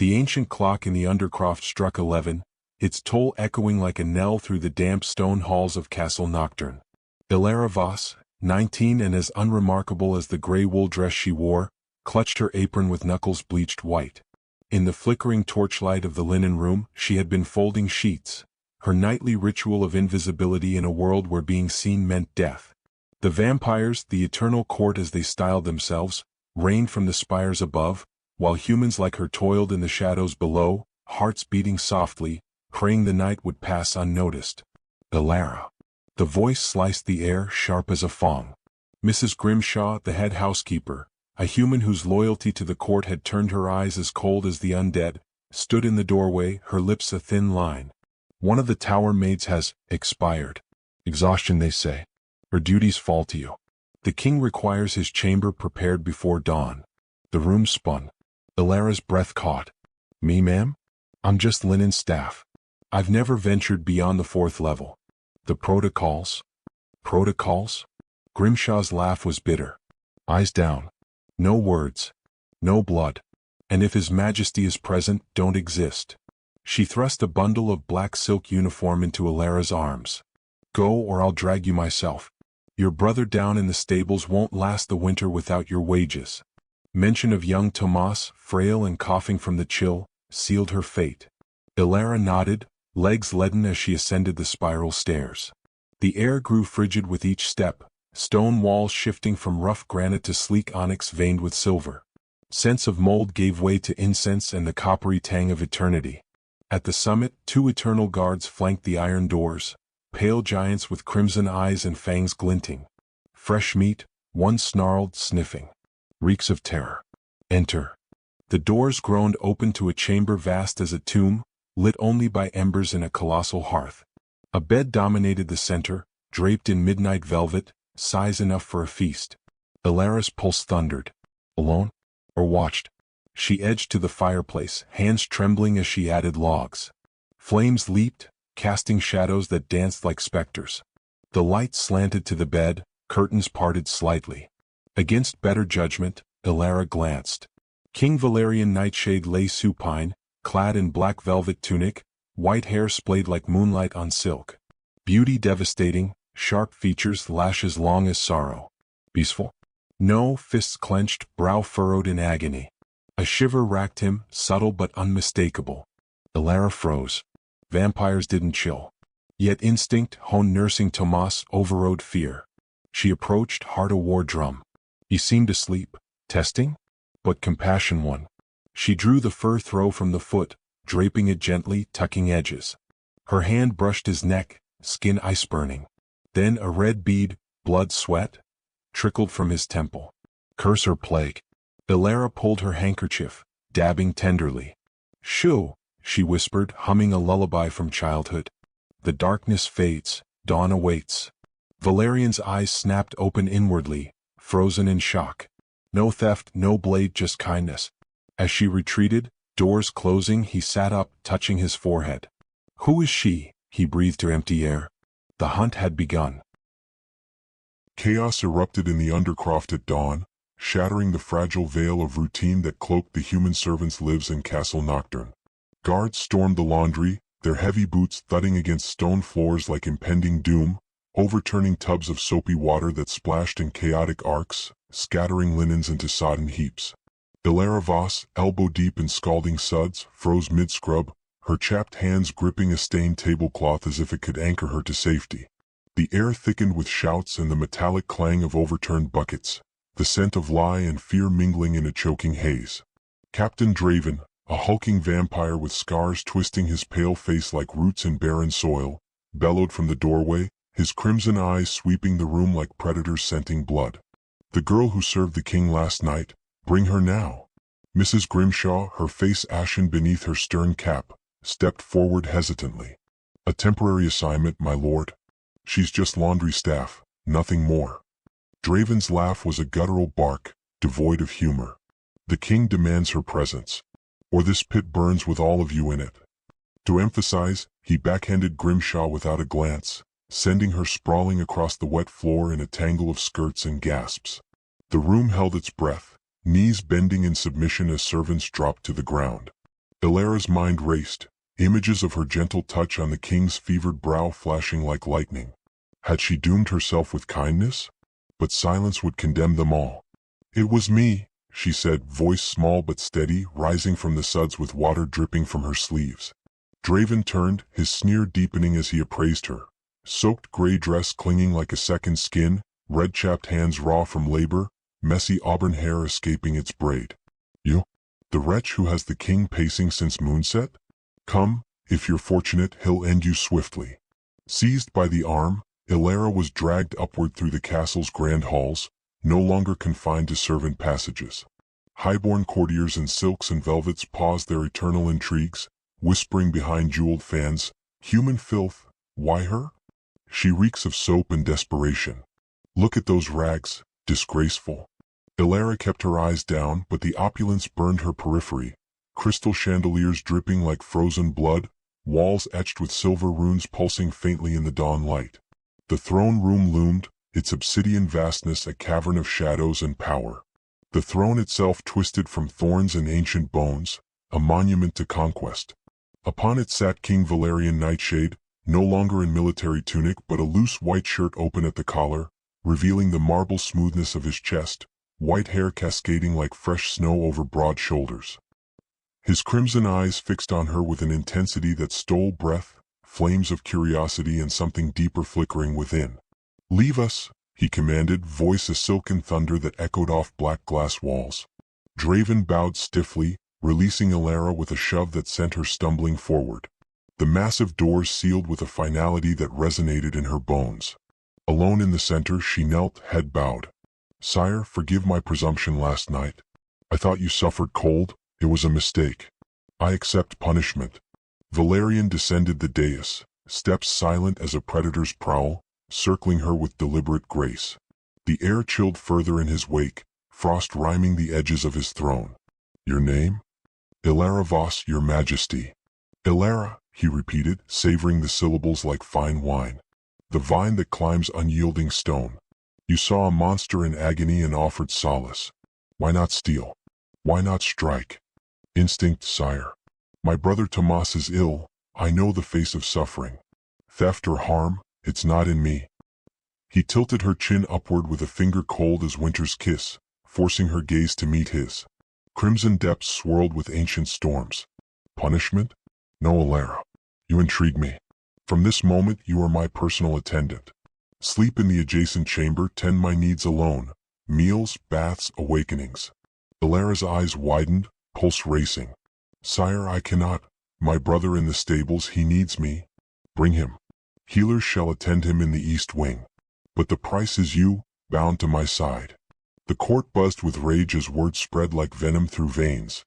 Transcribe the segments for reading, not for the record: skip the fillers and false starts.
The ancient clock in the undercroft struck 11, its toll echoing like a knell through the damp stone halls of Castle Nocturne. Ilara Voss, 19 and as unremarkable as the grey wool dress she wore, clutched her apron with knuckles bleached white. In the flickering torchlight of the linen room, she had been folding sheets, her nightly ritual of invisibility in a world where being seen meant death. The vampires, the eternal court as they styled themselves, reigned from the spires above, while humans like her toiled in the shadows below, hearts beating softly, praying the night would pass unnoticed. Ilara. The voice sliced the air sharp as a fong. Mrs. Grimshaw, the head housekeeper, a human whose loyalty to the court had turned her eyes as cold as the undead, stood in the doorway, her lips a thin line. One of the tower maids has expired. Exhaustion, they say. Her duties fall to you. The king requires his chamber prepared before dawn. The room spun. Ilara's breath caught. Me, ma'am? I'm just linen staff. I've never ventured beyond the 4th level. The protocols? Protocols? Grimshaw's laugh was bitter. Eyes down. No words. No blood. And if His Majesty is present, don't exist. She thrust a bundle of black silk uniform into Ilara's arms. Go or I'll drag you myself. Your brother down in the stables won't last the winter without your wages. Mention of young Tomas, frail and coughing from the chill, sealed her fate. Ilara nodded, legs leaden as she ascended the spiral stairs. The air grew frigid with each step, stone walls shifting from rough granite to sleek onyx veined with silver. Scents of mold gave way to incense and the coppery tang of eternity. At the summit, 2 eternal guards flanked the iron doors, pale giants with crimson eyes and fangs glinting. Fresh meat, one snarled, sniffing. Reeks of terror. Enter. The doors groaned open to a chamber vast as a tomb, lit only by embers in a colossal hearth. A bed dominated the center, draped in midnight velvet, size enough for a feast. Ilara's pulse thundered. Alone? Or watched? She edged to the fireplace, hands trembling as she added logs. Flames leaped, casting shadows that danced like specters. The light slanted to the bed, curtains parted slightly. Against better judgment, Ilara glanced. King Valerian Nightshade lay supine, clad in black velvet tunic, white hair splayed like moonlight on silk. Beauty devastating, sharp features, lashes long as sorrow. Peaceful? No, fists clenched, brow furrowed in agony. A shiver racked him, subtle but unmistakable. Ilara froze. Vampires didn't chill. Yet instinct, honed nursing Tomas, overrode fear. She approached, heart a war drum. He seemed asleep. Testing? But compassion won. She drew the fur throw from the foot, draping it gently, tucking edges. Her hand brushed his neck, skin ice-burning. Then a red bead, blood sweat, trickled from his temple. Curse her plague. Ilara pulled her handkerchief, dabbing tenderly. Shoo, she whispered, humming a lullaby from childhood. The darkness fades, dawn awaits. Valerian's eyes snapped open inwardly, frozen in shock. No theft, no blade, just kindness. As she retreated, doors closing, he sat up, touching his forehead. Who is she? He breathed to empty air. The hunt had begun. Chaos erupted in the Undercroft at dawn, shattering the fragile veil of routine that cloaked the human servant's lives in Castle Nocturne. Guards stormed the laundry, their heavy boots thudding against stone floors like impending doom, overturning tubs of soapy water that splashed in chaotic arcs, scattering linens into sodden heaps. Ilara Voss, elbow-deep in scalding suds, froze mid-scrub, her chapped hands gripping a stained tablecloth as if it could anchor her to safety. The air thickened with shouts and the metallic clang of overturned buckets, the scent of lie and fear mingling in a choking haze. Captain Draven, a hulking vampire with scars twisting his pale face like roots in barren soil, bellowed from the doorway, his crimson eyes sweeping the room like predators scenting blood. The girl who served the king last night, bring her now. Mrs. Grimshaw, her face ashen beneath her stern cap, stepped forward hesitantly. A temporary assignment, my lord. She's just laundry staff, nothing more. Draven's laugh was a guttural bark, devoid of humor. The king demands her presence, or this pit burns with all of you in it. To emphasize, he backhanded Grimshaw without a glance, sending her sprawling across the wet floor in a tangle of skirts and gasps. The room held its breath, knees bending in submission as servants dropped to the ground. Ilara's mind raced, images of her gentle touch on the king's fevered brow flashing like lightning. Had she doomed herself with kindness? But silence would condemn them all. "It was me," she said, voice small but steady, rising from the suds with water dripping from her sleeves. Draven turned, his sneer deepening as he appraised her. Soaked gray dress clinging like a second skin, red-chapped hands raw from labor, messy auburn hair escaping its braid. "You? The wretch who has the king pacing since moonset? Come, if you're fortunate, he'll end you swiftly." Seized by the arm, Ilara was dragged upward through the castle's grand halls, no longer confined to servant passages. Highborn courtiers in silks and velvets paused their eternal intrigues, whispering behind jeweled fans, "Human filth, why her? She reeks of soap and desperation. Look at those rags, disgraceful." Ilara kept her eyes down, but the opulence burned her periphery. Crystal chandeliers dripping like frozen blood, walls etched with silver runes pulsing faintly in the dawn light. The throne room loomed, its obsidian vastness a cavern of shadows and power. The throne itself twisted from thorns and ancient bones, a monument to conquest. Upon it sat King Valerian Nightshade, no longer in military tunic but a loose white shirt open at the collar, revealing the marble smoothness of his chest, white hair cascading like fresh snow over broad shoulders. His crimson eyes fixed on her with an intensity that stole breath, flames of curiosity and something deeper flickering within. "Leave us," he commanded, voice a silken thunder that echoed off black glass walls. Draven bowed stiffly, releasing Ilara with a shove that sent her stumbling forward. The massive doors sealed with a finality that resonated in her bones. Alone in the center, she knelt, head bowed. "Sire, forgive my presumption last night. I thought you suffered cold. It was a mistake. I accept punishment." Valerian descended the dais, steps silent as a predator's prowl, circling her with deliberate grace. The air chilled further in his wake, frost rhyming the edges of his throne. "Your name?" "Ilara Voss, your majesty." "Ilara," he repeated, savoring the syllables like fine wine. "The vine that climbs unyielding stone. You saw a monster in agony and offered solace. Why not steal? Why not strike?" "Instinct, sire. My brother Tomas is ill. I know the face of suffering. Theft or harm, it's not in me." He tilted her chin upward with a finger cold as winter's kiss, forcing her gaze to meet his. Crimson depths swirled with ancient storms. "Punishment? No, Ilara. You intrigue me. From this moment you are my personal attendant. Sleep in the adjacent chamber, tend my needs alone. Meals, baths, awakenings." Ilara's eyes widened, pulse racing. "Sire, I cannot. My brother in the stables, he needs me." "Bring him. Healers shall attend him in the east wing. But the price is you, bound to my side." The court buzzed with rage as words spread like venom through veins.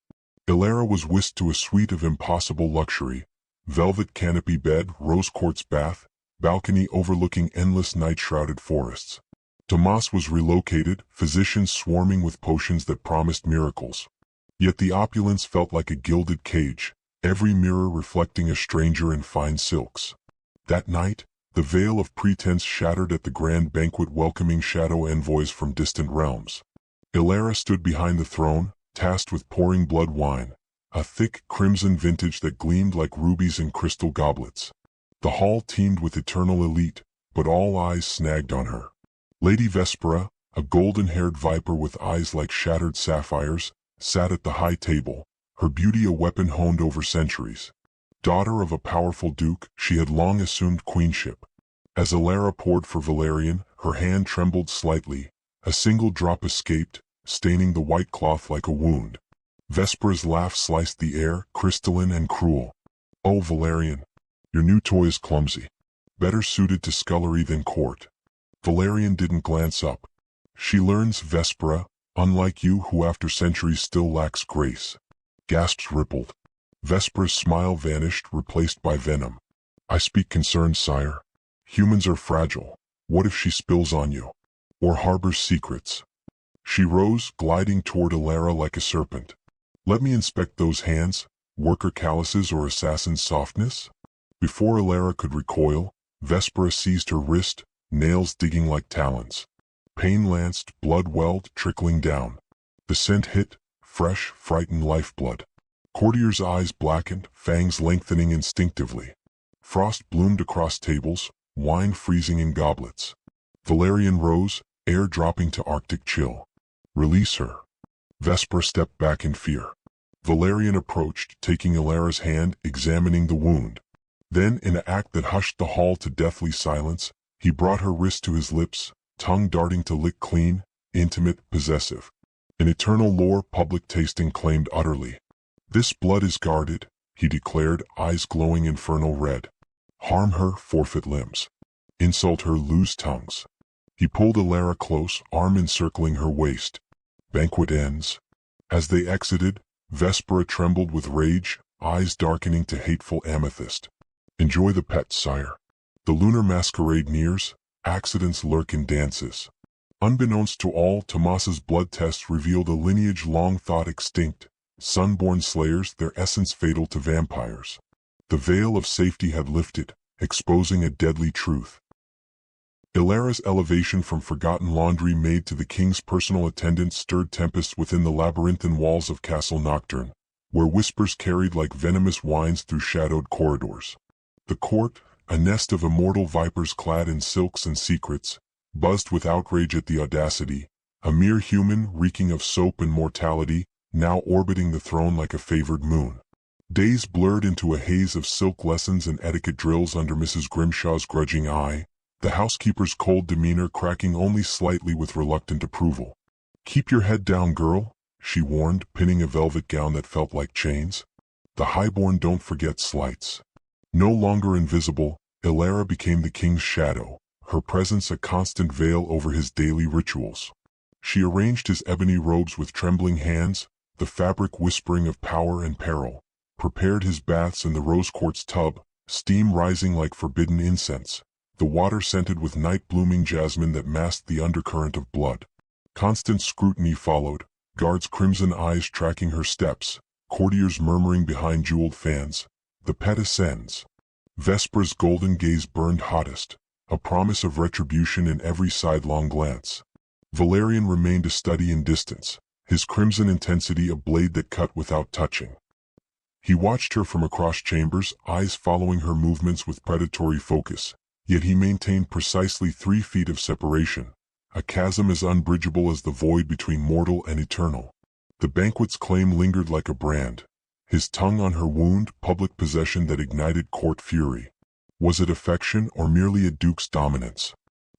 Ilara was whisked to a suite of impossible luxury: velvet canopy bed, rose quartz bath, balcony overlooking endless night-shrouded forests. Tomas was relocated, physicians swarming with potions that promised miracles. Yet the opulence felt like a gilded cage, every mirror reflecting a stranger in fine silks. That night, the veil of pretense shattered at the grand banquet welcoming shadow envoys from distant realms. Ilara stood behind the throne, tasked with pouring blood wine, a thick crimson vintage that gleamed like rubies in crystal goblets. The hall teemed with eternal elite, but all eyes snagged on her. Lady Vespera, a golden-haired viper with eyes like shattered sapphires, sat at the high table, her beauty a weapon honed over centuries. Daughter of a powerful duke, she had long assumed queenship. As Ilara poured for Valerian, her hand trembled slightly. A single drop escaped, staining the white cloth like a wound. Vespera's laugh sliced the air, crystalline and cruel. "Oh, Valerian, your new toy is clumsy. Better suited to scullery than court." Valerian didn't glance up. "She learns, Vespera, unlike you who after centuries still lacks grace." Gasps rippled. Vespera's smile vanished, replaced by venom. "I speak concerned, sire. Humans are fragile. What if she spills on you? Or harbors secrets?" She rose, gliding toward Ilara like a serpent. "Let me inspect those hands, worker calluses or assassin's softness?" Before Ilara could recoil, Vespera seized her wrist, nails digging like talons. Pain lanced, blood welled, trickling down. The scent hit, fresh, frightened lifeblood. Courtier's eyes blackened, fangs lengthening instinctively. Frost bloomed across tables, wine freezing in goblets. Valerian rose, air dropping to Arctic chill. Release her. Vesper stepped back in fear. Valerian approached, taking Ilara's hand, examining the wound. Then, in an act that hushed the hall to deathly silence, he brought her wrist to his lips, tongue darting to lick clean, intimate, possessive. An eternal lore public tasting claimed utterly. This blood is guarded, he declared, eyes glowing infernal red. Harm her, forfeit limbs. Insult her, lose tongues. He pulled Ilara close, arm encircling her waist. Banquet ends. As they exited, Vespera trembled with rage, eyes darkening to hateful amethyst. Enjoy the pet, sire. The lunar masquerade nears, accidents lurk in dances. Unbeknownst to all, Tomas's blood tests revealed a lineage long thought extinct, sunborn slayers, their essence fatal to vampires. The veil of safety had lifted, exposing a deadly truth. Ilara's elevation from forgotten laundry maid to the king's personal attendant stirred tempests within the labyrinthine walls of Castle Nocturne, where whispers carried like venomous winds through shadowed corridors. The court, a nest of immortal vipers clad in silks and secrets, buzzed with outrage at the audacity, a mere human reeking of soap and mortality, now orbiting the throne like a favored moon. Days blurred into a haze of silk lessons and etiquette drills under Mrs. Grimshaw's grudging eye, the housekeeper's cold demeanor cracking only slightly with reluctant approval. "Keep your head down, girl," she warned, pinning a velvet gown that felt like chains. "The highborn don't forget slights." No longer invisible, Ilara became the king's shadow, her presence a constant veil over his daily rituals. She arranged his ebony robes with trembling hands, the fabric whispering of power and peril, prepared his baths in the rose quartz tub, steam rising like forbidden incense, the water scented with night-blooming jasmine that masked the undercurrent of blood. Constant scrutiny followed, guards' crimson eyes tracking her steps, courtiers murmuring behind jeweled fans. The pet ascends. Vespera's golden gaze burned hottest, a promise of retribution in every sidelong glance. Valerian remained a study in distance, his crimson intensity a blade that cut without touching. He watched her from across chambers, eyes following her movements with predatory focus, yet he maintained precisely 3 feet of separation, a chasm as unbridgeable as the void between mortal and eternal. The banquet's claim lingered like a brand, his tongue on her wound, public possession that ignited court fury. Was it affection or merely a duke's dominance?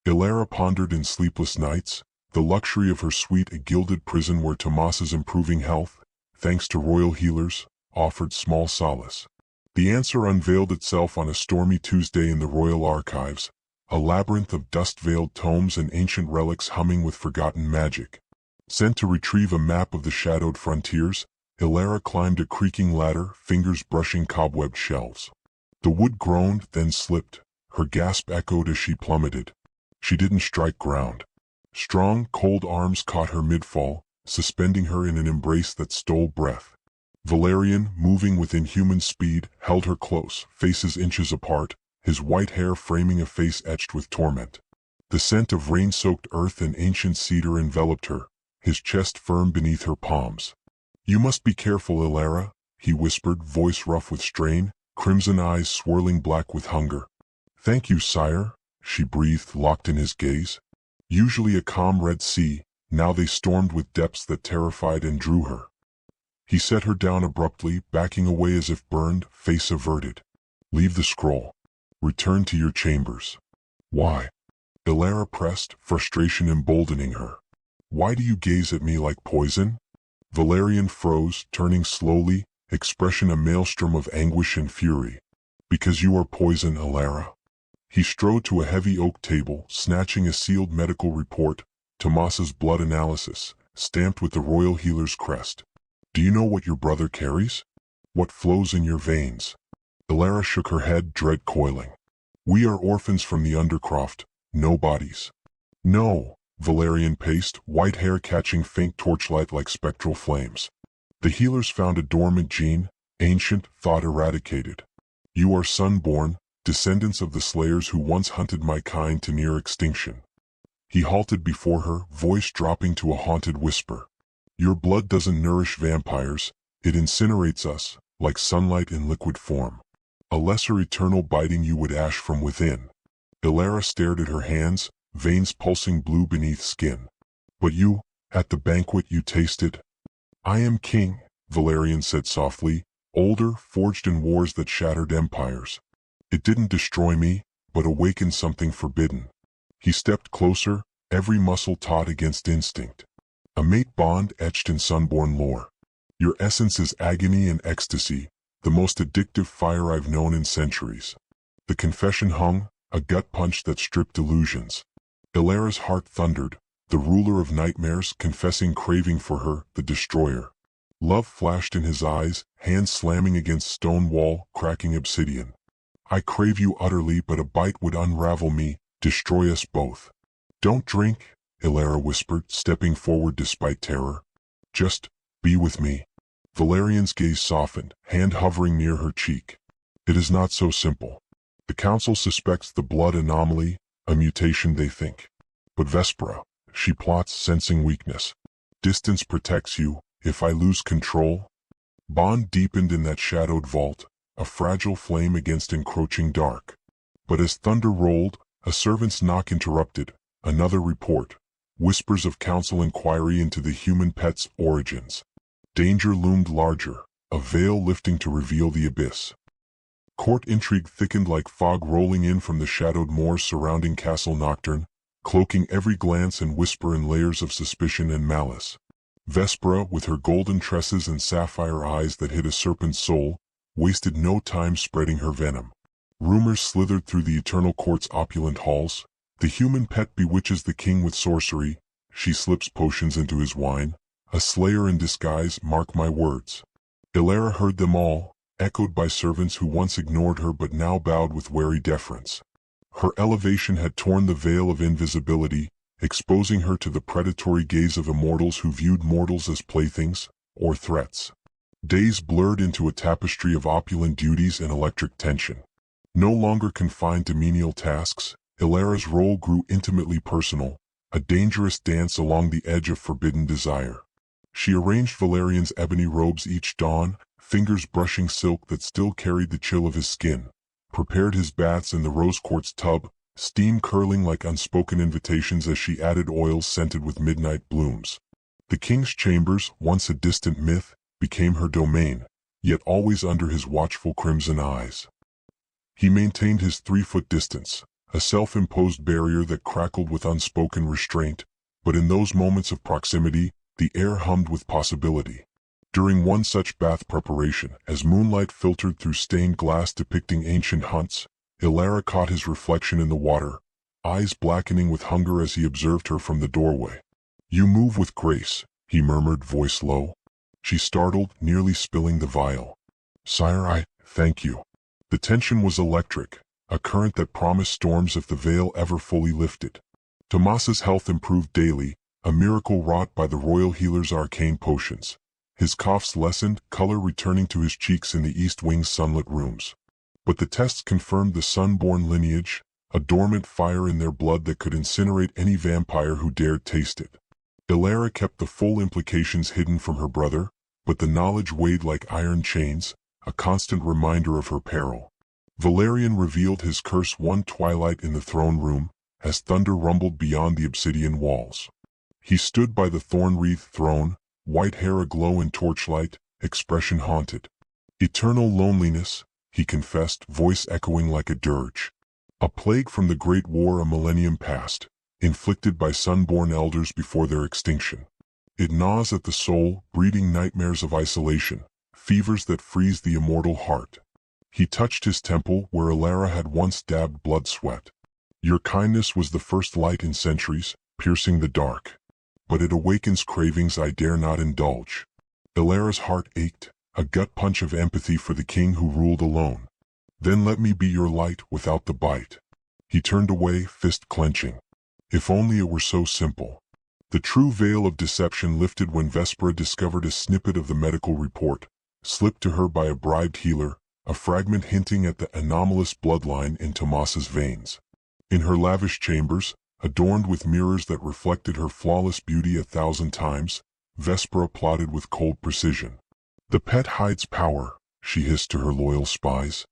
Ilara pondered in sleepless nights, the luxury of her suite a gilded prison where Tomas's improving health, thanks to royal healers, offered small solace. The answer unveiled itself on a stormy Tuesday in the royal archives, a labyrinth of dust-veiled tomes and ancient relics humming with forgotten magic. Sent to retrieve a map of the shadowed frontiers, Ilara climbed a creaking ladder, fingers brushing cobwebbed shelves. The wood groaned, then slipped, her gasp echoed as she plummeted. She didn't strike ground. Strong, cold arms caught her mid-fall, suspending her in an embrace that stole breath. Valerian, moving with inhuman speed, held her close, faces inches apart, his white hair framing a face etched with torment. The scent of rain-soaked earth and ancient cedar enveloped her, his chest firm beneath her palms. "You must be careful, Ilara," he whispered, voice rough with strain, crimson eyes swirling black with hunger. "Thank you, sire," she breathed, locked in his gaze. Usually a calm red sea, now they stormed with depths that terrified and drew her. He set her down abruptly, backing away as if burned, face averted. "Leave the scroll. Return to your chambers." "Why?" Ilara pressed, frustration emboldening her. "Why do you gaze at me like poison?" Valerian froze, turning slowly, expression a maelstrom of anguish and fury. "Because you are poison, Ilara." He strode to a heavy oak table, snatching a sealed medical report, Tomas's blood analysis, stamped with the royal healer's crest. "Do you know what your brother carries? What flows in your veins?" Ilara shook her head, dread coiling. "We are orphans from the Undercroft, no bodies." "No," Valerian paced, white hair catching faint torchlight like spectral flames. "The healers found a dormant gene, ancient, thought eradicated. You are sunborn, descendants of the slayers who once hunted my kind to near extinction." He halted before her, voice dropping to a haunted whisper. "Your blood doesn't nourish vampires, It incinerates us, like sunlight in liquid form. A lesser eternal biting you would ash from within. Ilara stared at her hands, veins pulsing blue beneath skin. But you, at the banquet you tasted? I am king, Valerian said softly, older, forged in wars that shattered empires. It didn't destroy me, but awakened something forbidden. He stepped closer, every muscle taut against instinct. A mate bond etched in sunborn lore. Your essence is agony and ecstasy, the most addictive fire I've known in centuries. The confession hung, a gut punch that stripped illusions. Ilara's heart thundered, the ruler of nightmares confessing craving for her, the destroyer. Love flashed in his eyes, hands slamming against stone wall, cracking obsidian. I crave you utterly, but a bite would unravel me, destroy us both. Don't drink, Ilara whispered, stepping forward despite terror. Just be with me. Valerian's gaze softened, hand hovering near her cheek. It is not so simple. The council suspects the blood anomaly, a mutation they think. But Vespera, she plots, sensing weakness. Distance protects you, if I lose control. Bond deepened in that shadowed vault, a fragile flame against encroaching dark. But as thunder rolled, a servant's knock interrupted, another report. Whispers of council inquiry into the human pet's origins. Danger loomed larger, a veil lifting to reveal the abyss. Court intrigue thickened like fog rolling in from the shadowed moors surrounding Castle Nocturne, cloaking every glance and whisper in layers of suspicion and malice. Vespera, with her golden tresses and sapphire eyes that hid a serpent's soul, wasted no time spreading her venom. Rumors slithered through the Eternal Court's opulent halls. The human pet bewitches the king with sorcery. She slips potions into his wine. A slayer in disguise, mark my words. Ilara heard them all, echoed by servants who once ignored her but now bowed with wary deference. Her elevation had torn the veil of invisibility, exposing her to the predatory gaze of immortals who viewed mortals as playthings, or threats. Days blurred into a tapestry of opulent duties and electric tension. No longer confined to menial tasks, Ilara's role grew intimately personal, a dangerous dance along the edge of forbidden desire. She arranged Valerian's ebony robes each dawn, fingers brushing silk that still carried the chill of his skin, prepared his baths in the rose quartz tub, steam curling like unspoken invitations as she added oils scented with midnight blooms. The king's chambers, once a distant myth, became her domain, yet always under his watchful crimson eyes. He maintained his 3-foot distance, a self-imposed barrier that crackled with unspoken restraint, but in those moments of proximity, the air hummed with possibility. During one such bath preparation, as moonlight filtered through stained glass depicting ancient hunts, Ilara caught his reflection in the water, eyes blackening with hunger as he observed her from the doorway. You move with grace, he murmured, voice low. She startled, nearly spilling the vial. Sire, I thank you. The tension was electric, a current that promised storms if the veil ever fully lifted. Tomas's health improved daily, a miracle wrought by the royal healer's arcane potions. His coughs lessened, color returning to his cheeks in the East Wing's sunlit rooms. But the tests confirmed the sun-born lineage, a dormant fire in their blood that could incinerate any vampire who dared taste it. Ilara kept the full implications hidden from her brother, but the knowledge weighed like iron chains, a constant reminder of her peril. Valerian revealed his curse one twilight in the throne room, as thunder rumbled beyond the obsidian walls. He stood by the thorn-wreathed throne, white hair aglow in torchlight, expression haunted. Eternal loneliness, he confessed, voice echoing like a dirge. A plague from the Great War a millennium past, inflicted by sun-born elders before their extinction. It gnaws at the soul, breeding nightmares of isolation, fevers that freeze the immortal heart. He touched his temple where Ilara had once dabbed blood sweat. Your kindness was the first light in centuries, piercing the dark. But it awakens cravings I dare not indulge. Ilara's heart ached, a gut punch of empathy for the king who ruled alone. Then let me be your light without the bite. He turned away, fist clenching. If only it were so simple. The true veil of deception lifted when Vespera discovered a snippet of the medical report, slipped to her by a bribed healer, a fragment hinting at the anomalous bloodline in Tomas's veins. In her lavish chambers, adorned with mirrors that reflected her flawless beauty 1,000 times, Vespera plotted with cold precision. "The pet hides power," she hissed to her loyal spies.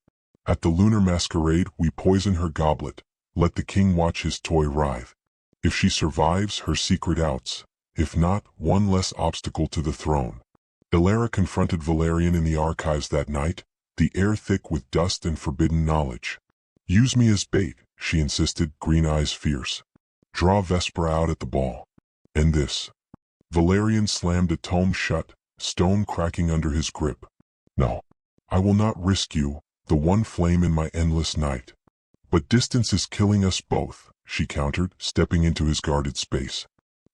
"At the lunar masquerade we poison her goblet, let the king watch his toy writhe. If she survives, her secret outs. If not, one less obstacle to the throne." Elara confronted Valerian in the archives that night, the air thick with dust and forbidden knowledge. "Use me as bait," she insisted, green eyes fierce. "Draw Vespera out at the ball. And this." Valerian slammed a tome shut, stone cracking under his grip. "No. I will not risk you, the one flame in my endless night." "But distance is killing us both," she countered, stepping into his guarded space.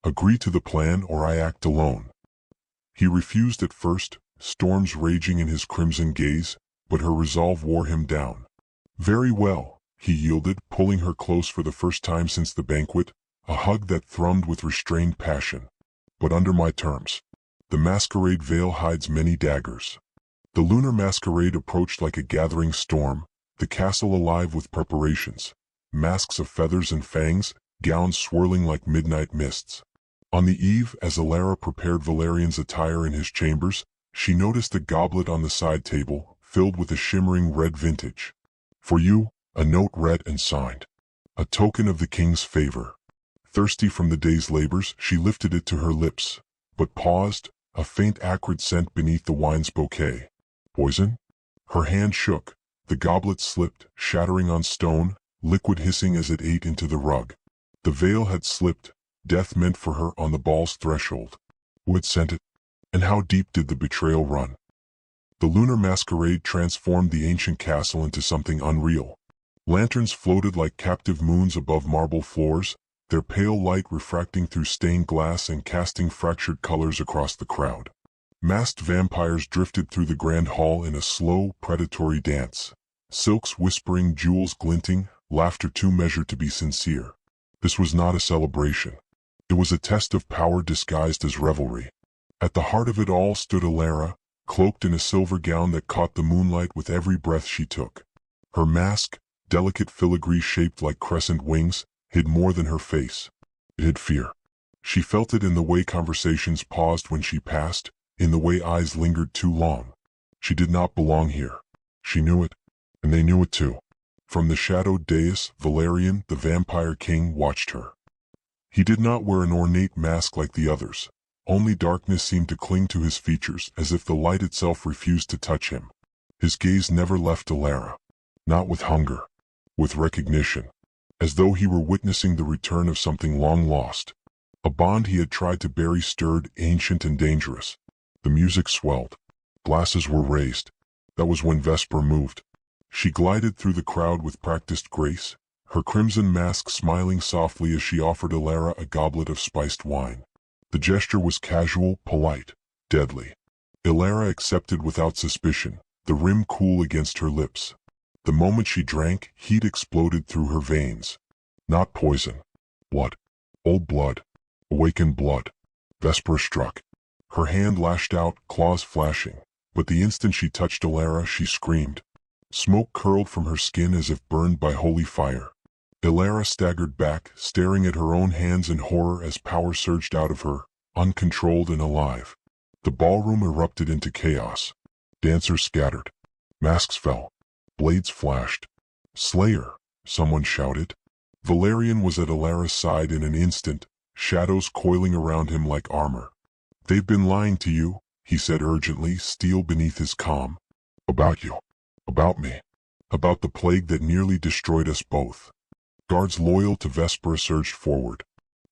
"Agree to the plan or I act alone." He refused at first, storms raging in his crimson gaze, but her resolve wore him down. "Very well," he yielded, pulling her close for the first time since the banquet, a hug that thrummed with restrained passion. "But under my terms. The masquerade veil hides many daggers." The lunar masquerade approached like a gathering storm, the castle alive with preparations. Masks of feathers and fangs, gowns swirling like midnight mists. On the eve, as Elara prepared Valerian's attire in his chambers, she noticed a goblet on the side table, filled with a shimmering red vintage. "For you," a note read and signed. A token of the king's favor. Thirsty from the day's labors, she lifted it to her lips, but paused, a faint acrid scent beneath the wine's bouquet. Poison? Her hand shook, the goblet slipped, shattering on stone, liquid hissing as it ate into the rug. The veil had slipped, death meant for her on the ball's threshold. Who had sent it? And how deep did the betrayal run? The lunar masquerade transformed the ancient castle into something unreal. Lanterns floated like captive moons above marble floors, their pale light refracting through stained glass and casting fractured colors across the crowd. Masked vampires drifted through the grand hall in a slow, predatory dance. Silks whispering, jewels glinting, laughter too measured to be sincere. This was not a celebration. It was a test of power disguised as revelry. At the heart of it all stood Elara, cloaked in a silver gown that caught the moonlight with every breath she took. Her mask, delicate filigree shaped like crescent wings, hid more than her face. It hid fear. She felt it in the way conversations paused when she passed, in the way eyes lingered too long. She did not belong here. She knew it, and they knew it too. From the shadowed dais, Valerian, the vampire king, watched her. He did not wear an ornate mask like the others. Only darkness seemed to cling to his features, as if the light itself refused to touch him. His gaze never left Elara. Not with hunger. With recognition. As though he were witnessing the return of something long lost. A bond he had tried to bury stirred, ancient and dangerous. The music swelled. Glasses were raised. That was when Vespera moved. She glided through the crowd with practiced grace, her crimson mask smiling softly as she offered Elara a goblet of spiced wine. The gesture was casual, polite, deadly. Elara accepted without suspicion, the rim cool against her lips. The moment she drank, heat exploded through her veins. Not poison. Blood. Old blood. Awakened blood. Vespera struck. Her hand lashed out, claws flashing, but the instant she touched Elara, she screamed. Smoke curled from her skin as if burned by holy fire. Elara staggered back, staring at her own hands in horror as power surged out of her, uncontrolled and alive. The ballroom erupted into chaos. Dancers scattered. Masks fell. Blades flashed. "Slayer!" someone shouted. Valerian was at Elara's side in an instant, shadows coiling around him like armor. "They've been lying to you," he said urgently, steel beneath his calm. "About you. About me. About the plague that nearly destroyed us both." Guards loyal to Vespera surged forward.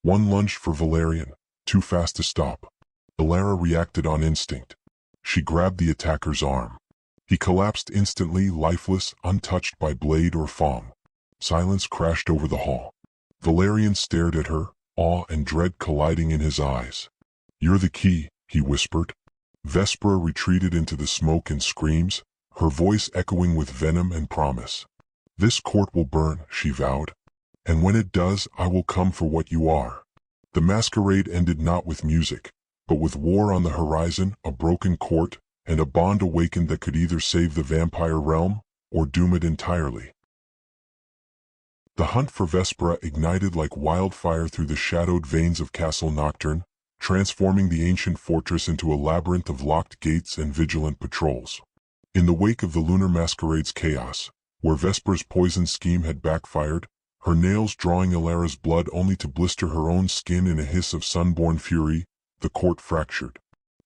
One lunged for Valerian, too fast to stop. Elara reacted on instinct. She grabbed the attacker's arm. He collapsed instantly, lifeless, untouched by blade or fang. Silence crashed over the hall. Valerian stared at her, awe and dread colliding in his eyes. "You're the key," he whispered. Vespera retreated into the smoke and screams, her voice echoing with venom and promise. "This court will burn," she vowed. "And when it does, I will come for what you are." The masquerade ended not with music, but with war on the horizon, a broken court, and a bond awakened that could either save the vampire realm, or doom it entirely. The hunt for Vespera ignited like wildfire through the shadowed veins of Castle Nocturne, transforming the ancient fortress into a labyrinth of locked gates and vigilant patrols. In the wake of the lunar masquerade's chaos, where Vesper's poison scheme had backfired, her nails drawing Ilara's blood only to blister her own skin in a hiss of sunborn fury, the court fractured.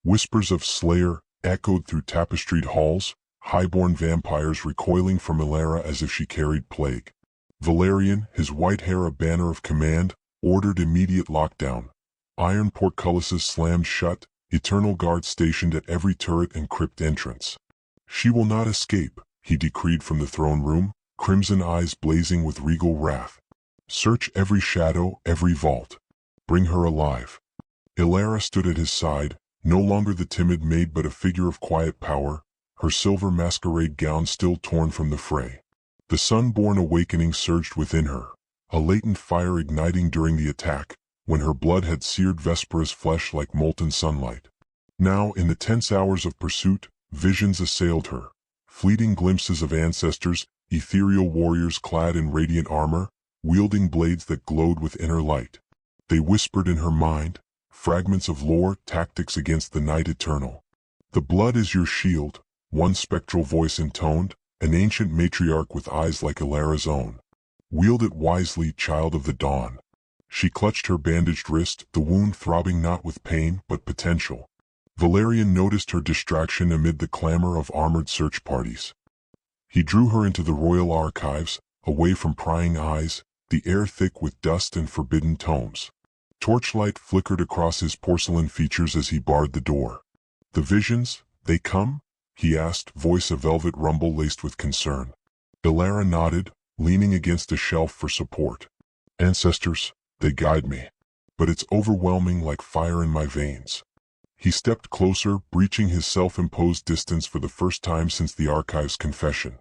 Whispers of Slayer echoed through tapestried halls, highborn vampires recoiling from Ilara as if she carried plague. Valerian, his white hair a banner of command, ordered immediate lockdown. Iron portcullises slammed shut, eternal guards stationed at every turret and crypt entrance. "She will not escape," he decreed from the throne room, crimson eyes blazing with regal wrath. "Search every shadow, every vault. Bring her alive." Ilara stood at his side, no longer the timid maid but a figure of quiet power, her silver masquerade gown still torn from the fray. The sun-born awakening surged within her, a latent fire igniting during the attack, when her blood had seared Vespera's flesh like molten sunlight. Now, in the tense hours of pursuit, visions assailed her, fleeting glimpses of ancestors, ethereal warriors clad in radiant armor, wielding blades that glowed with inner light. They whispered in her mind, fragments of lore, tactics against the night eternal. "The blood is your shield," one spectral voice intoned, an ancient matriarch with eyes like Ilara's own. "Wield it wisely, child of the dawn." She clutched her bandaged wrist, the wound throbbing not with pain but potential. Valerian noticed her distraction amid the clamor of armored search parties. He drew her into the royal archives, away from prying eyes, the air thick with dust and forbidden tomes. Torchlight flickered across his porcelain features as he barred the door. "The visions, they come?" he asked, voice a velvet rumble laced with concern. Ilara nodded, leaning against a shelf for support. "Ancestors, they guide me, but it's overwhelming like fire in my veins." He stepped closer, breaching his self-imposed distance for the first time since the archive's confession.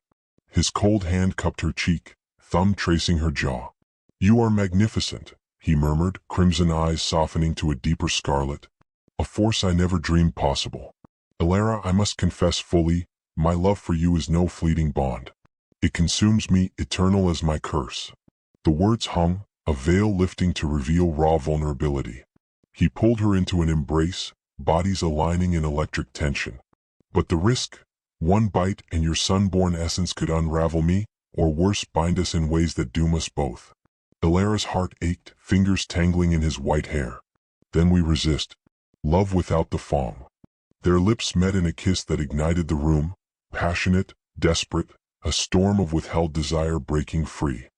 His cold hand cupped her cheek, thumb tracing her jaw. "You are magnificent," he murmured, crimson eyes softening to a deeper scarlet. "A force I never dreamed possible. Ilara, I must confess fully, my love for you is no fleeting bond. It consumes me, eternal as my curse." The words hung, a veil lifting to reveal raw vulnerability. He pulled her into an embrace, bodies aligning in electric tension. "But the risk? One bite and your sun-born essence could unravel me, or worse, bind us in ways that doom us both." Ilara's heart ached, fingers tangling in his white hair. "Then we resist. Love without the fong." Their lips met in a kiss that ignited the room, passionate, desperate, a storm of withheld desire breaking free.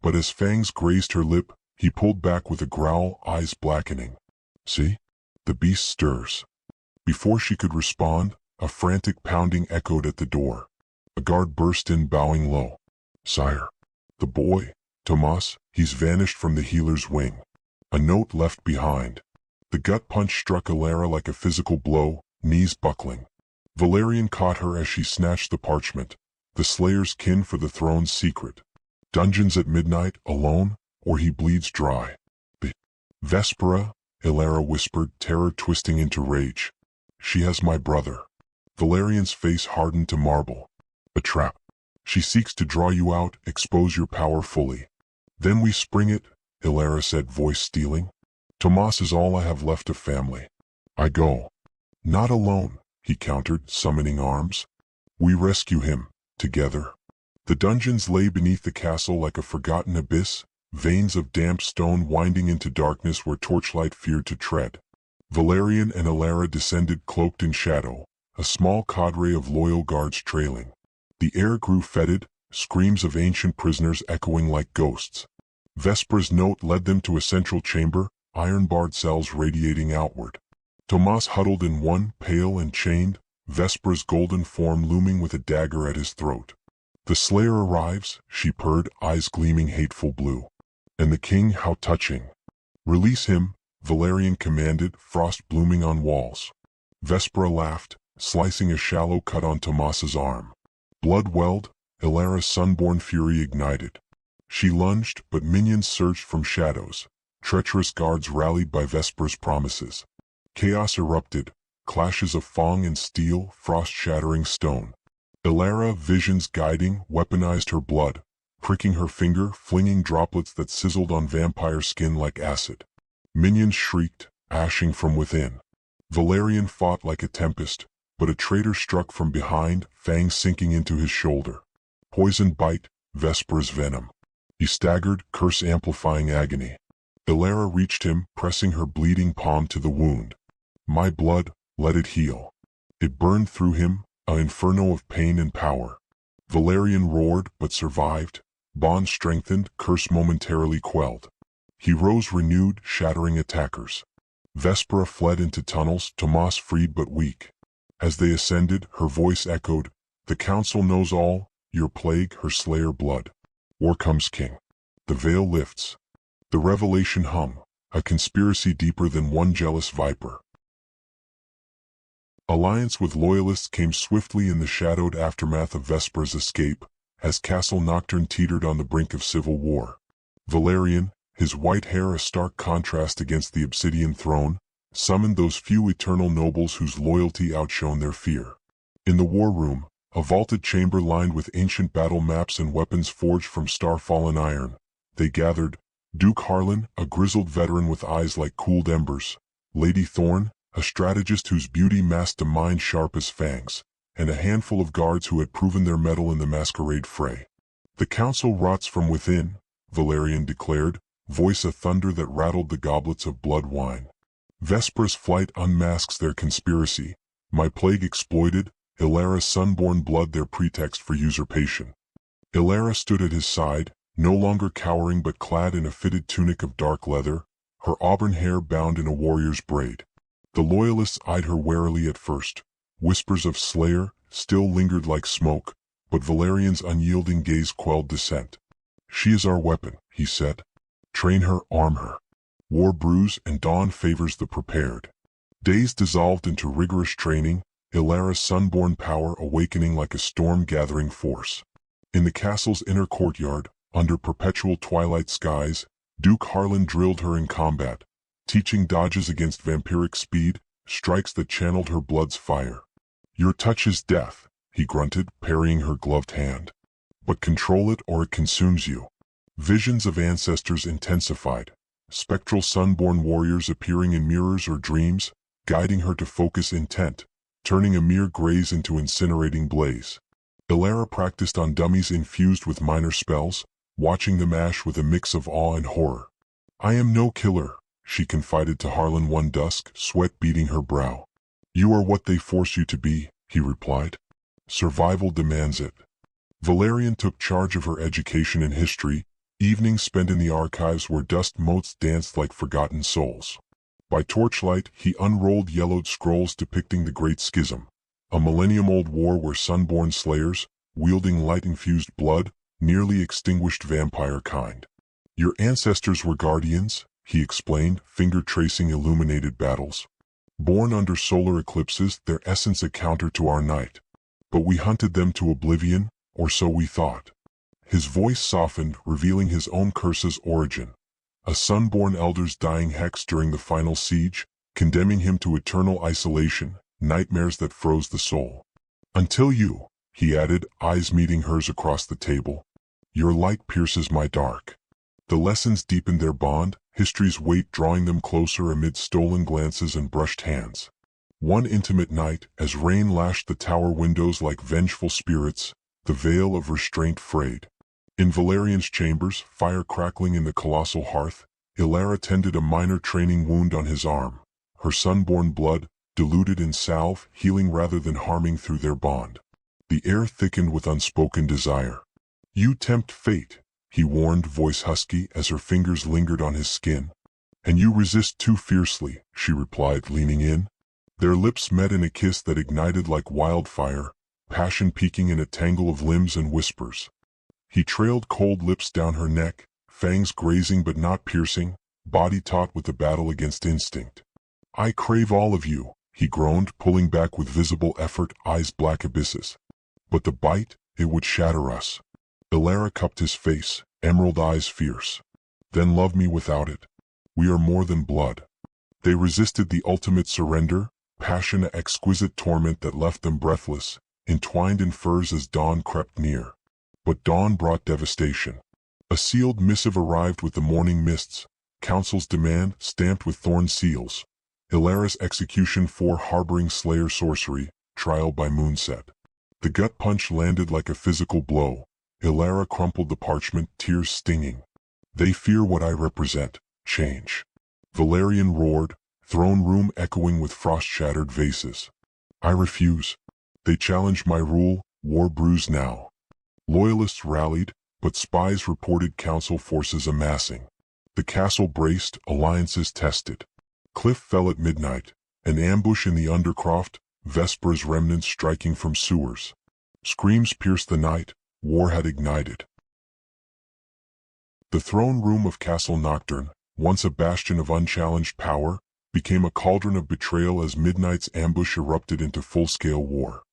But as fangs grazed her lip, he pulled back with a growl, eyes blackening. "See? The beast stirs." Before she could respond, a frantic pounding echoed at the door. A guard burst in, bowing low. "Sire. The boy, Tomas, he's vanished from the healer's wing." A note left behind. The gut punch struck Ilara like a physical blow, knees buckling. Valerian caught her as she snatched the parchment, the Slayer's kin for the throne's secret. "Dungeons at midnight, alone, or he bleeds dry." "Vespera," Ilara whispered, terror twisting into rage. "She has my brother." Valerian's face hardened to marble. "A trap. She seeks to draw you out, expose your power fully." "Then we spring it," Ilara said, voice stealing. "Tomas is all I have left of family. I go." "Not alone," he countered, summoning arms. "We rescue him, together." The dungeons lay beneath the castle like a forgotten abyss, veins of damp stone winding into darkness where torchlight feared to tread. Valerian and Ilara descended cloaked in shadow, a small cadre of loyal guards trailing. The air grew fetid, screams of ancient prisoners echoing like ghosts. Vespera's note led them to a central chamber, iron-barred cells radiating outward. Tomas huddled in one, pale and chained, Vespera's golden form looming with a dagger at his throat. "The Slayer arrives," she purred, eyes gleaming hateful blue. "And the king, how touching." "Release him," Valerian commanded, frost blooming on walls. Vespera laughed, slicing a shallow cut on Tomas's arm. Blood welled, Ilara's sunborn fury ignited. She lunged, but minions surged from shadows. Treacherous guards rallied by Vespera's promises. Chaos erupted, clashes of fong and steel, frost-shattering stone. Ilara, visions guiding, weaponized her blood, pricking her finger, flinging droplets that sizzled on vampire skin like acid. Minions shrieked, ashing from within. Valerian fought like a tempest, but a traitor struck from behind, fangs sinking into his shoulder. Poisoned bite, Vespera's venom. He staggered, curse amplifying agony. Ilara reached him, pressing her bleeding palm to the wound. My blood, let it heal. It burned through him, an inferno of pain and power. Valerian roared, but survived. Bond strengthened, curse momentarily quelled. He rose renewed, shattering attackers. Vespera fled into tunnels, Tomas freed but weak. As they ascended, her voice echoed, the council knows all, your plague, her slayer blood. War comes king. The veil lifts. The revelation hum, a conspiracy deeper than one jealous viper. Alliance with loyalists came swiftly in the shadowed aftermath of Vespera's escape, as Castle Nocturne teetered on the brink of civil war. Valerian, his white hair a stark contrast against the obsidian throne, summoned those few eternal nobles whose loyalty outshone their fear. In the war room, a vaulted chamber lined with ancient battle maps and weapons forged from star-fallen iron, they gathered, Duke Harlan, a grizzled veteran with eyes like cooled embers, Lady Thorne, a strategist whose beauty masked a mind sharp as fangs, and a handful of guards who had proven their mettle in the masquerade fray. The council rots from within, Valerian declared, voice a thunder that rattled the goblets of blood wine. Vespera's flight unmasks their conspiracy, my plague exploited, Ilara's sunborn blood their pretext for usurpation. Ilara stood at his side, no longer cowering but clad in a fitted tunic of dark leather, her auburn hair bound in a warrior's braid. The loyalists eyed her warily at first. Whispers of slayer still lingered like smoke, but Valerian's unyielding gaze quelled dissent. She is our weapon, he said. Train her, arm her. War brews and dawn favors the prepared. Days dissolved into rigorous training, Ilara's sunborn power awakening like a storm-gathering force. In the castle's inner courtyard, under perpetual twilight skies, Duke Harlan drilled her in combat, teaching dodges against vampiric speed, strikes that channeled her blood's fire. Your touch is death, he grunted, parrying her gloved hand. But control it or it consumes you. Visions of ancestors intensified, spectral sunborn warriors appearing in mirrors or dreams, guiding her to focus intent, turning a mere graze into incinerating blaze. Ilara practiced on dummies infused with minor spells, watching them ash with a mix of awe and horror. I am no killer, she confided to Harlan one dusk, sweat beading her brow. You are what they force you to be, he replied. Survival demands it. Valerian took charge of her education in history, evenings spent in the archives where dust motes danced like forgotten souls. By torchlight, he unrolled yellowed scrolls depicting the Great Schism, a millennium-old war where sunborn slayers, wielding light-infused blood, nearly extinguished vampire kind. Your ancestors were guardians, he explained, finger-tracing illuminated battles. Born under solar eclipses, their essence a counter to our night. But we hunted them to oblivion, or so we thought. His voice softened, revealing his own curse's origin. A sunborn elder's dying hex during the final siege, condemning him to eternal isolation, nightmares that froze the soul. Until you, he added, eyes meeting hers across the table. Your light pierces my dark. The lessons deepened their bond, history's weight drawing them closer amid stolen glances and brushed hands. One intimate night, as rain lashed the tower windows like vengeful spirits, the veil of restraint frayed. In Valerian's chambers, fire crackling in the colossal hearth, Ilara tended a minor training wound on his arm, her sunborn blood, diluted in salve, healing rather than harming through their bond. The air thickened with unspoken desire. You tempt fate, he warned, voice husky as her fingers lingered on his skin. And you resist too fiercely, she replied, leaning in. Their lips met in a kiss that ignited like wildfire, passion peaking in a tangle of limbs and whispers. He trailed cold lips down her neck, fangs grazing but not piercing, body taut with the battle against instinct. I crave all of you, he groaned, pulling back with visible effort, eyes black abysses. But the bite, it would shatter us. Ilara cupped his face, emerald eyes fierce. Then love me without it. We are more than blood. They resisted the ultimate surrender, passion, an exquisite torment that left them breathless, entwined in furs as dawn crept near. But dawn brought devastation. A sealed missive arrived with the morning mists, council's demand stamped with thorn seals, Ilara's execution for harboring Slayer sorcery, trial by moonset. The gut punch landed like a physical blow. Ilara crumpled the parchment, tears stinging. They fear what I represent, change. Valerian roared, throne room echoing with frost-shattered vases. I refuse. They challenge my rule, war brews now. Loyalists rallied, but spies reported council forces amassing. The castle braced, alliances tested. Cliff fell at midnight, an ambush in the Undercroft, Vespera's remnants striking from sewers. Screams pierced the night, war had ignited. The throne room of Castle Nocturne, once a bastion of unchallenged power, became a cauldron of betrayal as midnight's ambush erupted into full-scale war.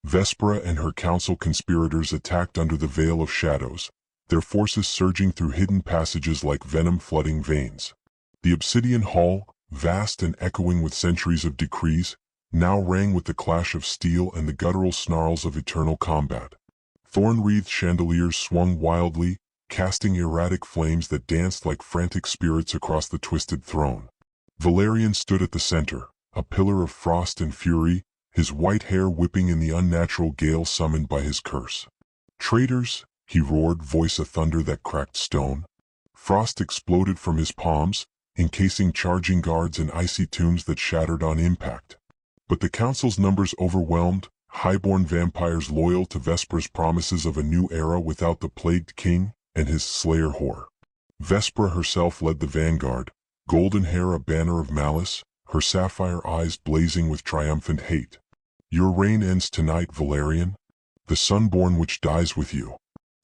Vespera and her council conspirators attacked under the veil of shadows, their forces surging through hidden passages like venom flooding veins. The obsidian hall, vast and echoing with centuries of decrees, now rang with the clash of steel and the guttural snarls of eternal combat. Thorn-wreathed chandeliers swung wildly, casting erratic flames that danced like frantic spirits across the twisted throne. Valerian stood at the center, a pillar of frost and fury, his white hair whipping in the unnatural gale summoned by his curse. Traitors, he roared, voice a thunder that cracked stone. Frost exploded from his palms, encasing charging guards and icy tombs that shattered on impact. But the council's numbers overwhelmed, highborn vampires loyal to Vespera's promises of a new era without the plagued king and his slayer whore. Vespera herself led the vanguard, golden hair a banner of malice, her sapphire eyes blazing with triumphant hate. Your reign ends tonight, Valerian. The sunborn which dies with you.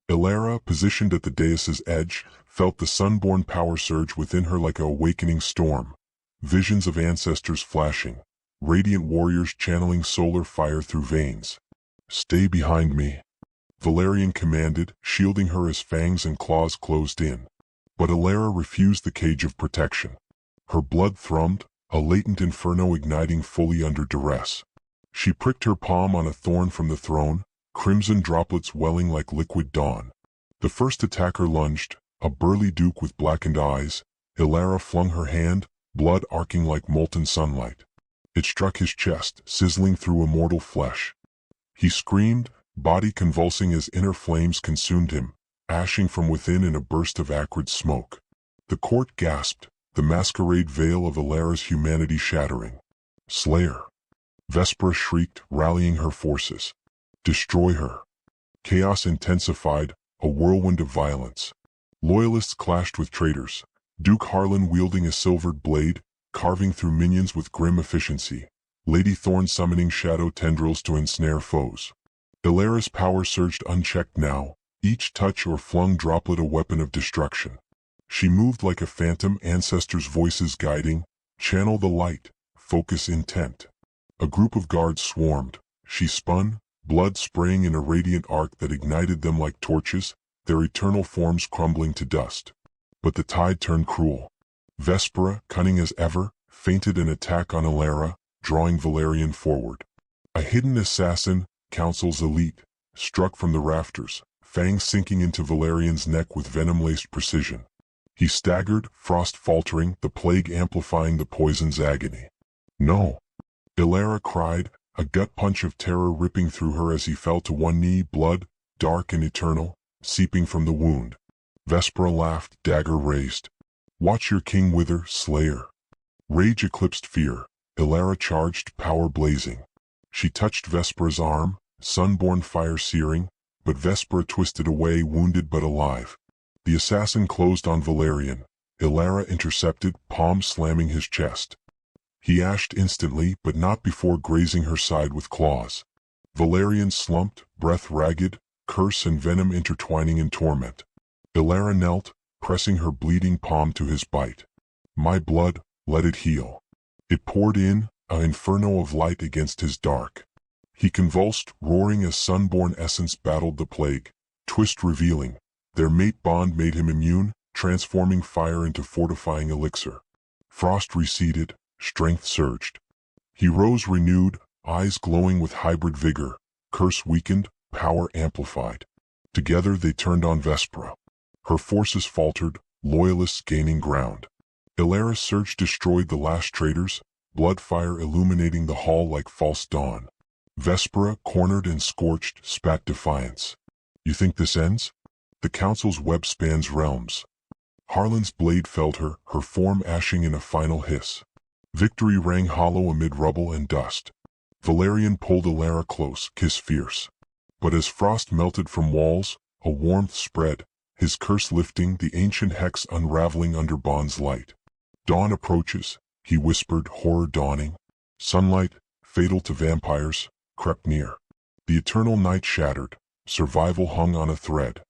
Ilara, positioned at the dais' edge, felt the sunborn power surge within her like a awakening storm. Visions of ancestors flashing, radiant warriors channeling solar fire through veins. Stay behind me, Valerian commanded, shielding her as fangs and claws closed in. But Ilara refused the cage of protection. Her blood thrummed, a latent inferno igniting fully under duress. She pricked her palm on a thorn from the throne, crimson droplets welling like liquid dawn. The first attacker lunged, a burly duke with blackened eyes. Ilara flung her hand, blood arcing like molten sunlight. It struck his chest, sizzling through immortal flesh. He screamed, body convulsing as inner flames consumed him, ashing from within in a burst of acrid smoke. The court gasped, the masquerade veil of Ilara's humanity shattering. Slayer! Vespera shrieked, rallying her forces. Destroy her! Chaos intensified, a whirlwind of violence. Loyalists clashed with traitors, Duke Harlan wielding a silvered blade, carving through minions with grim efficiency. Lady Thorn summoning shadow tendrils to ensnare foes. Ilara's power surged unchecked now, each touch or flung droplet a weapon of destruction. She moved like a phantom, ancestors' voices guiding, channel the light, focus intent. A group of guards swarmed. She spun, blood spraying in a radiant arc that ignited them like torches, their eternal forms crumbling to dust. But the tide turned cruel. Vespera, cunning as ever, feinted an attack on Ilara, drawing Valerian forward. A hidden assassin, Council's elite, struck from the rafters, fangs sinking into Valerian's neck with venom-laced precision. He staggered, frost faltering, the plague amplifying the poison's agony. No! Ilara cried, a gut punch of terror ripping through her as he fell to one knee, blood, dark and eternal, seeping from the wound. Vespera laughed, dagger raised. Watch your king wither, Slayer. Rage eclipsed fear. Ilara charged, power blazing. She touched Vespera's arm, sunborn fire searing, but Vespera twisted away, wounded but alive. The assassin closed on Valerian. Ilara intercepted, palm slamming his chest. He ashed instantly, but not before grazing her side with claws. Valerian slumped, breath ragged, curse and venom intertwining in torment. Ilara knelt, pressing her bleeding palm to his bite. My blood, let it heal. It poured in, an inferno of light against his dark. He convulsed, roaring as sunborn essence battled the plague, twist revealing. Their mate bond made him immune, transforming fire into fortifying elixir. Frost receded, strength surged. He rose renewed, eyes glowing with hybrid vigor, curse weakened, power amplified. Together they turned on Vespera. Her forces faltered, loyalists gaining ground. Ilara's surge destroyed the last traitors, blood-fire illuminating the hall like false dawn. Vespera, cornered and scorched, spat defiance. You think this ends? The council's web spans realms. Harlan's blade felled her, her form ashing in a final hiss. Victory rang hollow amid rubble and dust. Valerian pulled Elara close, kiss fierce. But as frost melted from walls, a warmth spread, his curse lifting, the ancient hex unraveling under Bond's light. Dawn approaches, he whispered, horror dawning. Sunlight, fatal to vampires, crept near. The eternal night shattered, survival hung on a thread.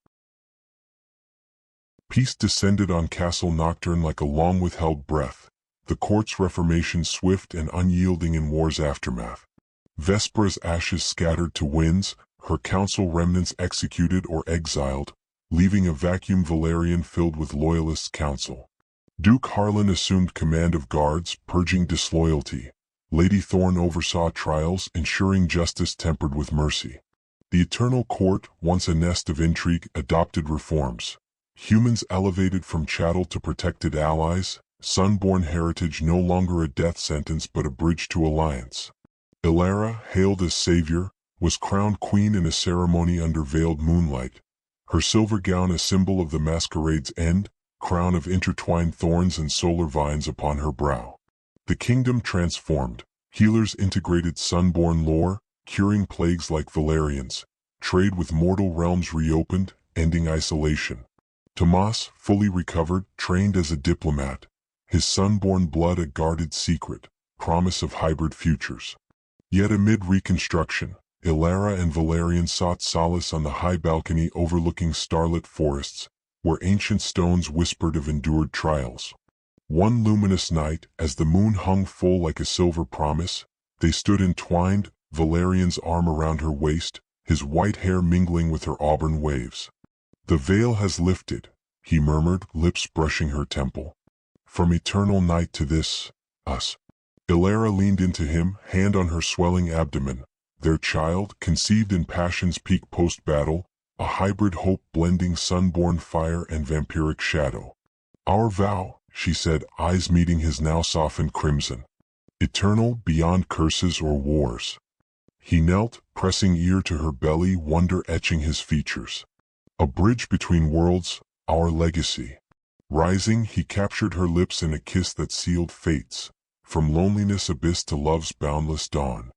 Peace descended on Castle Nocturne like a long-withheld breath, the court's reformation swift and unyielding in war's aftermath. Vespera's ashes scattered to winds, her council remnants executed or exiled, leaving a vacuum Valerian filled with loyalists' counsel. Duke Harlan assumed command of guards, purging disloyalty. Lady Thorne oversaw trials, ensuring justice tempered with mercy. The Eternal Court, once a nest of intrigue, adopted reforms. Humans elevated from chattel to protected allies, Sunborn heritage no longer a death sentence but a bridge to alliance. Elara, hailed as savior, was crowned queen in a ceremony under veiled moonlight, her silver gown a symbol of the masquerade's end, crown of intertwined thorns and solar vines upon her brow. The kingdom transformed, healers integrated Sunborn lore, curing plagues like Valerians, trade with mortal realms reopened, ending isolation. Tomas, fully recovered, trained as a diplomat, his Sunborn blood a guarded secret, promise of hybrid futures. Yet amid reconstruction, Elara and Valerian sought solace on the high balcony overlooking starlit forests, where ancient stones whispered of endured trials. One luminous night, as the moon hung full like a silver promise, they stood entwined, Valerian's arm around her waist, his white hair mingling with her auburn waves. The veil has lifted, he murmured, lips brushing her temple. From eternal night to this, us. Elara leaned into him, hand on her swelling abdomen. Their child, conceived in passion's peak post-battle, a hybrid hope blending Sunborn fire and vampiric shadow. Our vow, she said, eyes meeting his now softened crimson. Eternal, beyond curses or wars. He knelt, pressing ear to her belly, wonder etching his features. A bridge between worlds, our legacy. Rising, he captured her lips in a kiss that sealed fates, from loneliness abyss to love's boundless dawn.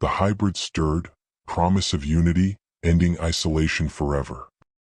The hybrid stirred, promise of unity, ending isolation forever.